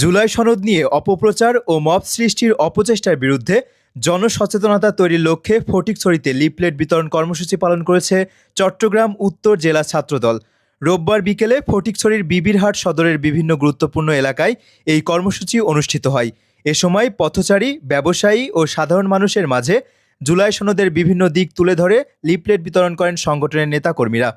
জুলাই সনদ নিয়ে অপপ্রচার ও মব সৃষ্টির অপচেষ্টার বিরুদ্ধে জনসচেতনতা তৈরির লক্ষ্যে ফটিকছড়িতে লিফলেট বিতরণ কর্মসূচি পালন করেছে চট্টগ্রাম উত্তর জেলা ছাত্রদল। রোববার বিকেলে ফটিকছড়ির বিবিরহাট সদরের বিভিন্ন গুরুত্বপূর্ণ এলাকায় এই কর্মসূচি অনুষ্ঠিত হয়। এ সময় পথচারী, ব্যবসায়ী ও সাধারণ মানুষের মাঝে জুলাই সনদের বিভিন্ন দিক তুলে ধরে লিফলেট বিতরণ করেন সংগঠনের নেতাকর্মীরা।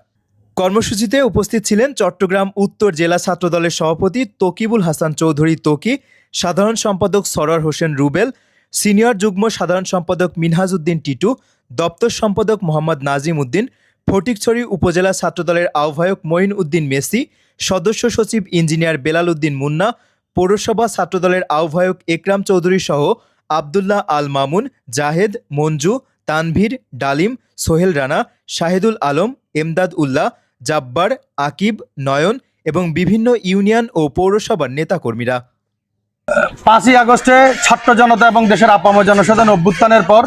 কর্মসূচিতে উপস্থিত ছিলেন চট্টগ্রাম উত্তর জেলা ছাত্রদলের সভাপতি তকিবুল হাসান চৌধুরী তকি, সাধারণ সম্পাদক সরোয়ার হোসেন রুবেল, সিনিয়র যুগ্ম সাধারণ সম্পাদক মিনহাজ উদ্দিন টিটু, দপ্তর সম্পাদক মোহাম্মদ নাজিম উদ্দিন, ফটিকছড়ি উপজেলা ছাত্রদলের আহ্বায়ক মঈন উদ্দিন মেসি, সদস্য সচিব ইঞ্জিনিয়ার বেলাল উদ্দিন মুন্না, পৌরসভা ছাত্রদলের আহ্বায়ক একরাম চৌধুরী সহ আবদুল্লাহ আল মামুন, জাহেদ, মঞ্জু, তানভীর, ডালিম, সোহেল রানা, শাহিদুল আলম, এমদাদ উল্লাহ, জাব্বার, আকিব, নয়ন এবং বিভিন্ন ইউনিয়ন ও পৌরসভার নেতাকর্মীরা। 5ই আগস্টে ছাত্র জনতা এবং দেশের আপামর জনসাধারণ অভ্যুত্থানের পর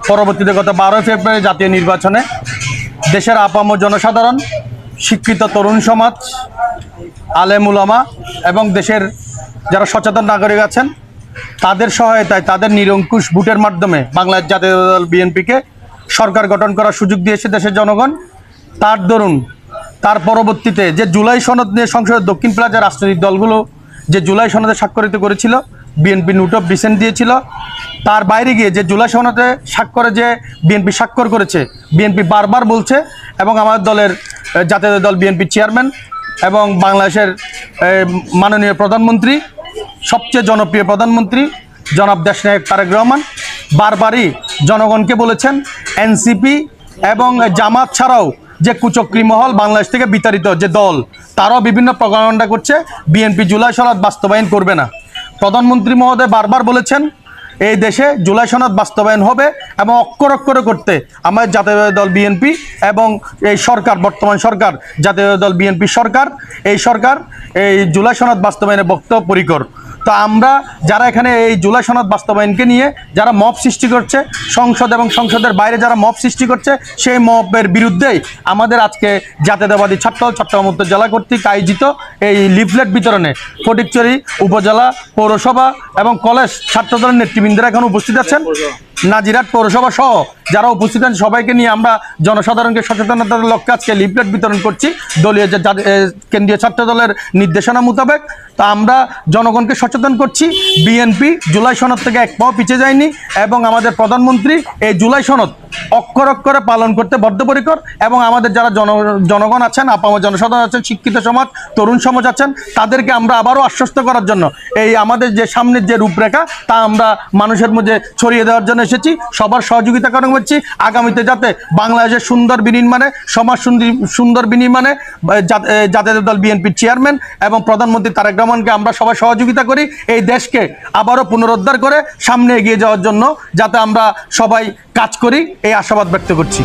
পরবর্তীতে গত 12 ফেব্রুয়ারি জাতীয় নির্বাচনে দেশের আপামর জনসাধারণ, শিক্ষিত তরুণ সমাজ, আলেম উলামা এবং দেশের যারা সচেতন নাগরিক আছেন তাদের সহায়তায়, তাদের নিরঙ্কুশ ভোটের মাধ্যমে বাংলাদেশ জাতীয় দল বিএনপিকে সরকার গঠন করার সুযোগ দিয়েছে দেশের জনগণ। তার দরুন তার পরবর্তীতে যে জুলাই সনদ নিয়ে সংসদের দক্ষিণ প্লাজার রাজনৈতিক দলগুলো যে জুলাই সনদে স্বাক্ষরিত করেছিল, বিএনপি নোট অফ ডিসেন্ট দিয়েছিল, তার বাইরে গিয়ে যে জুলাই সনদে স্বাক্ষরে যে বিএনপি স্বাক্ষর করেছে, বিএনপি বারবার বলছে এবং আমাদের দলের জাতীয় দল বিএনপি চেয়ারম্যান এবং বাংলাদেশের মাননীয় প্রধানমন্ত্রী, সবচেয়ে জনপ্রিয় প্রধানমন্ত্রী জনাব দেশনায়ক তারেক রহমান বারবারই জনগণকে বলেছেন এনসিপি এবং জামাত ছাড়াও যে কুচক্রী মহল বাংলাদেশ থেকে বিতাড়িত যে দল, তারাও বিভিন্ন প্রপাগান্ডা করছে বিএনপি জুলাই সনদ বাস্তবায়ন করবে না। প্রধানমন্ত্রী মহোদয় বারবার বলেছেন এই দেশে জুলাই সনদ বাস্তবায়ন হবে এবং অক্ষর অক্ষরে করতে আমাদের জাতীয় দল বিএনপি এবং এই সরকার, বর্তমান সরকার জাতীয় দল বিএনপি সরকার, এই সরকার এই জুলাই সনদ বাস্তবায়নের বদ্ধপরিকর। তো আমরা যারা এখানে এই জুলাই সনদ বাস্তবায়নকে নিয়ে যারা মব সৃষ্টি করছে, সংসদ এবং সংসদের বাইরে যারা মব সৃষ্টি করছে, সেই মবের বিরুদ্ধেই আমাদের আজকে জাতীয়তাবাদী ছাত্রদল চট্টগ্রাম উত্তর জেলা কর্তৃক আয়োজিত এই লিফলেট বিতরণে ফটিকছড়ি উপজেলা, পৌরসভা এবং কলেজ ছাত্রদলের নেতৃবৃন্দরা এখন উপস্থিত আছেন। নাজিরহাট পৌরসভা সহ যারা উপস্থিত আছেন সবাইকে নিয়ে আমরা জনসাধারণকে সচেতনতার লক্ষ্যে আজকে লিফলেট বিতরণ করছি দলীয় যে কেন্দ্রীয় ছাত্রদলের নির্দেশনা মোতাবেক। তা আমরা জনগণকে সচেতন করছি বিএনপি জুলাই সনদ থেকে এক পাও পিছিয়ে যায়নি এবং আমাদের প্রধানমন্ত্রী এই জুলাই সনদ অক্ষর অক্ষরে পালন করতে বদ্ধপরিকর এবং আমাদের যারা জনগণ আছেন, আপামর জনসাধারণ আছেন, শিক্ষিত সমাজ, তরুণ সমাজ আছেন, তাদেরকে আমরা আবারও আশ্বস্ত করার জন্য এই আমাদের যে সামনের যে রূপরেখা তা আমরা মানুষের মধ্যে ছড়িয়ে দেওয়ার জন্য এসেছি। সবার সহযোগিতা কামনা করছি আগামীতে যাতে বাংলাদেশের সুন্দর বিনির্মাণে, সমাজ সুন্দর বিনির্মাণে জাতীয় দল বিএনপির চেয়ারম্যান এবং প্রধানমন্ত্রী তারেক রহমানকে আমরা সবাই সহযোগিতা করি এই দেশকে আবারও পুনরুদ্ধার করে সামনে এগিয়ে যাওয়ার জন্য, যাতে আমরা সবাই কাজ করি এই আশাবাদ ব্যক্ত করছি।